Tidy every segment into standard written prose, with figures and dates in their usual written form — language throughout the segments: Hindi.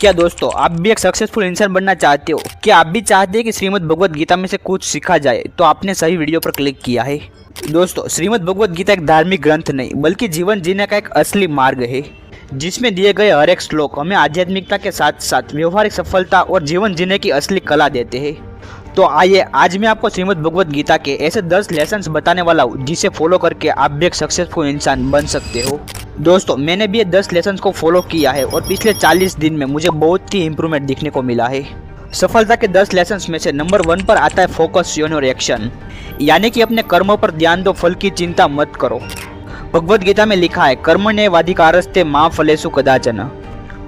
क्या दोस्तों आप भी एक सक्सेसफुल इंसान बनना चाहते हो? क्या आप भी चाहते हैं कि श्रीमद् भगवद गीता में से कुछ सीखा जाए? तो आपने सही वीडियो पर क्लिक किया है। दोस्तों श्रीमद् भगवद गीता एक धार्मिक ग्रंथ नहीं बल्कि जीवन जीने का एक असली मार्ग है, जिसमें दिए गए हर एक श्लोक हमें आध्यात्मिकता के साथ साथ व्यवहारिक सफलता और जीवन जीने की असली कला देते हैं। तो आइए आज मैं आपको श्रीमद् भगवद गीता के ऐसे 10 लेसन्स बताने वाला हूँ जिसे फॉलो करके आप भी एक सक्सेसफुल इंसान बन सकते हो। दोस्तों मैंने भी ये 10 लेसन्स को फॉलो किया है और पिछले 40 दिन में मुझे बहुत ही इंप्रूवमेंट दिखने को मिला है। सफलता के 10 लेसन्स में से नंबर 1 पर आता है फोकस ऑन योर एक्शन, यानी कि अपने कर्मों पर ध्यान दो, फल की चिंता मत करो। भगवद गीता में लिखा है कर्मण्येवाधिकारस्ते मा फलेषु कदाचन।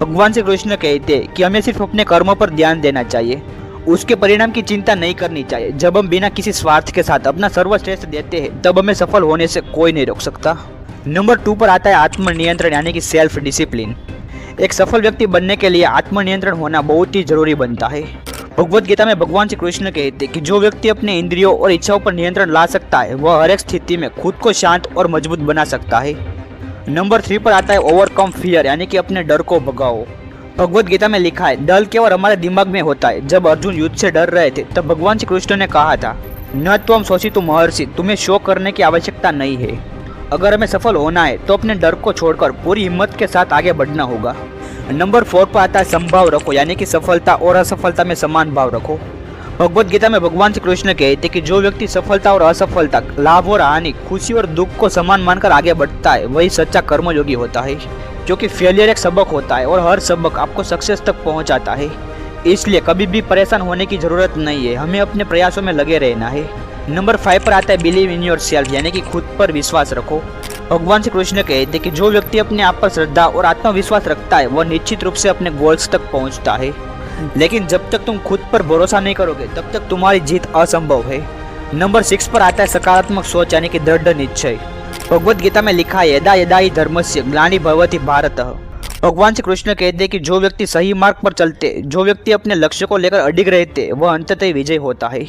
भगवान श्री कृष्ण कहते हैं कि हमें सिर्फ अपने कर्मों पर ध्यान देना चाहिए, उसके परिणाम की चिंता नहीं करनी चाहिए। जब हम बिना किसी स्वार्थ के साथ अपना सर्वश्रेष्ठ देते हैं तब हमें सफल होने से कोई नहीं रोक सकता। नंबर 2 पर आता है आत्मनियंत्रण, यानी कि सेल्फ डिसिप्लिन। एक सफल व्यक्ति बनने के लिए आत्मनियंत्रण होना बहुत ही जरूरी बनता है। भगवद गीता में भगवान श्री कृष्ण कहते हैं कि जो व्यक्ति अपने इंद्रियों और इच्छाओं पर नियंत्रण ला सकता है वह हर एक स्थिति में खुद को शांत और मजबूत बना सकता है। नंबर 3 पर आता है ओवरकम फियर, यानी कि अपने डर को भगाओ। भगवद गीता में लिखा है डर केवल हमारे दिमाग में होता है। जब अर्जुन युद्ध से डर रहे थे तब भगवान श्री कृष्ण ने कहा था न त्वं शोषितुं महर्षि, तुम्हें शोक करने की आवश्यकता नहीं है। अगर हमें सफल होना है तो अपने डर को छोड़कर पूरी हिम्मत के साथ आगे बढ़ना होगा। नंबर 4 पर आता है समभाव रखो, यानी कि सफलता और असफलता में समान भाव रखो। भगवद गीता में भगवान श्री कृष्ण कहते कि जो व्यक्ति सफलता और असफलता, लाभ और हानि, खुशी और दुख को समान मानकर आगे बढ़ता है वही सच्चा कर्मयोगी होता है। क्योंकि फेलियर एक सबक होता है और हर सबक आपको सक्सेस तक पहुंचाता है। इसलिए कभी भी परेशान होने की जरूरत नहीं है, हमें अपने प्रयासों में लगे रहना है। नंबर 5 पर आता है बिलीव इन योर सेल्फ, यानी कि खुद पर विश्वास रखो। भगवान श्री कृष्ण कहते कि जो व्यक्ति अपने आप पर श्रद्धा और आत्मविश्वास रखता है वह निश्चित रूप से अपने गोल्स तक पहुंचता है। लेकिन जब तक तुम खुद पर भरोसा नहीं करोगे तब तक तुम्हारी जीत असंभव है। नंबर 6 पर आता है सकारात्मक सोच, यानी कि दृढ़ निश्चय। भगवद गीता में लिखा है यदा यदा हि धर्मस्य ग्लानिर्भवति भारत। भगवान श्री कृष्ण कहते कि जो व्यक्ति सही मार्ग पर चलते, जो व्यक्ति अपने लक्ष्य को लेकर अडिग रहते, वह अंततः विजय होता है।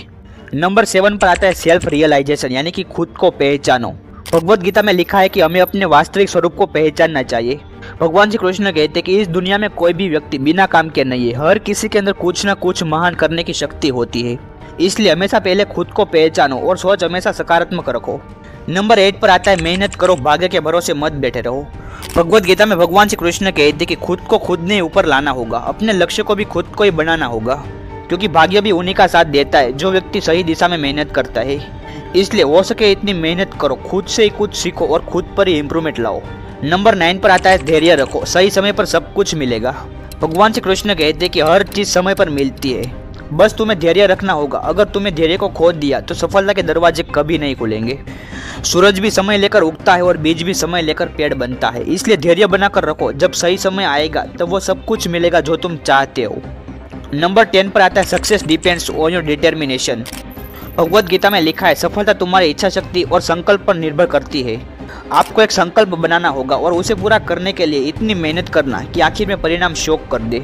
नंबर 7 पर आता है सेल्फ रियलाइजेशन, यानी कि खुद को पहचानो। भगवद गीता में लिखा है कि हमें अपने वास्तविक स्वरूप को पहचानना चाहिए। भगवान श्री कृष्ण कहते कि इस दुनिया में कोई भी व्यक्ति बिना काम के नहीं है, हर किसी के अंदर कुछ न कुछ महान करने की शक्ति होती है। इसलिए हमेशा पहले खुद को पहचानो और सोच हमेशा सकारात्मक रखो। नंबर 8 पर आता है मेहनत करो, भाग्य के भरोसे मत बैठे रहो। भगवद गीता में भगवान श्री कृष्ण कहते कि खुद को खुद ने ऊपर लाना होगा, अपने लक्ष्य को भी खुद को ही बनाना होगा, क्योंकि भाग्य भी उन्हीं का साथ देता है जो व्यक्ति सही दिशा में मेहनत करता है। इसलिए हो सके इतनी मेहनत करो, खुद से ही कुछ सीखो और खुद पर ही इम्प्रूवमेंट लाओ। नंबर 9 पर आता है धैर्य रखो, सही समय पर सब कुछ मिलेगा। भगवान श्री कृष्ण कहते कि हर चीज समय पर मिलती है, बस तुम्हें धैर्य रखना होगा। अगर तुम्हें धैर्य को खो दिया तो सफलता के दरवाजे कभी नहीं खुलेंगे। सूरज भी समय लेकर उगता है और बीज भी समय लेकर पेड़ बनता है, इसलिए धैर्य बनाकर रखो। जब सही समय आएगा तब वो सब कुछ मिलेगा जो तुम चाहते हो। नंबर 10 पर आता है success depends on your determination. Bhagavad Gita में लिखा है सफलता तुम्हारी इच्छा शक्ति और संकल्प पर निर्भर करती है। आपको एक संकल्प बनाना होगा और उसे पूरा करने के लिए इतनी मेहनत करना कि आखिर में परिणाम शॉक कर दे।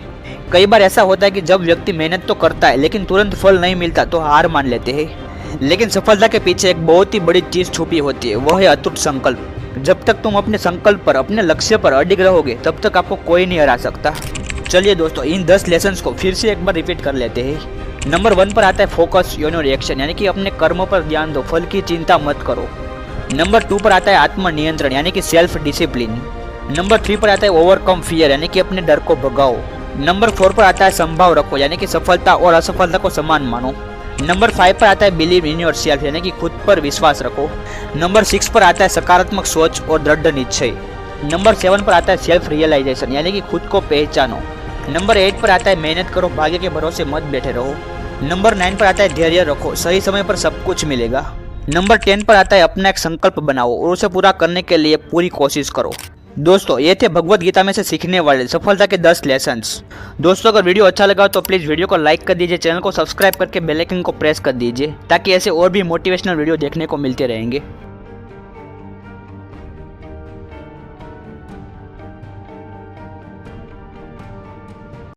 कई बार ऐसा होता है कि जब व्यक्ति मेहनत तो करता है लेकिन तुरंत फल नहीं मिलता तो हार मान लेते हैं। लेकिन सफलता के पीछे एक बहुत ही बड़ी चीज छुपी होती है, वह है अटूट संकल्प। जब तक तुम अपने संकल्प पर, अपने लक्ष्य पर अडिग रहोगे तब तक आपको कोई नहीं हरा सकता। चलिए दोस्तों इन 10 लेसन्स को फिर से एक बार रिपीट कर लेते हैं। नंबर 1 पर आता है फोकस ऑन योर एक्शन, यानी कि अपने कर्मों पर ध्यान दो, फल की चिंता मत करो। नंबर 2 पर आता है आत्मनियंत्रण, यानी कि सेल्फ डिसिप्लिन। नंबर 3 पर आता है ओवरकम फियर, यानी कि अपने डर को भगाओ। नंबर 4 पर आता है समभाव रखो, यानी कि सफलता और असफलता को समान मानो। नंबर 5 पर आता है बिलीव इन योर सेल्फ, यानी कि खुद पर विश्वास रखो। नंबर 6 पर आता है सकारात्मक सोच और दृढ़ निश्चय। नंबर 7 पर आता है सेल्फ रियलाइजेशन, यानी कि खुद को पहचानो। नंबर 8 पर आता है मेहनत करो, भाग्य के भरोसे मत बैठे रहो। नंबर 9 पर आता है धैर्य रखो, सही समय पर सब कुछ मिलेगा। नंबर 10 पर आता है अपना एक संकल्प बनाओ और उसे पूरा करने के लिए पूरी कोशिश करो। दोस्तों ये थे भगवद गीता में से सीखने वाले सफलता के 10 लेसन्स। दोस्तों अगर वीडियो अच्छा लगा तो प्लीज़ वीडियो को लाइक कर दीजिए, चैनल को सब्सक्राइब करके बेल आइकन को प्रेस कर दीजिए ताकि ऐसे और भी मोटिवेशनल वीडियो देखने को मिलते रहेंगे।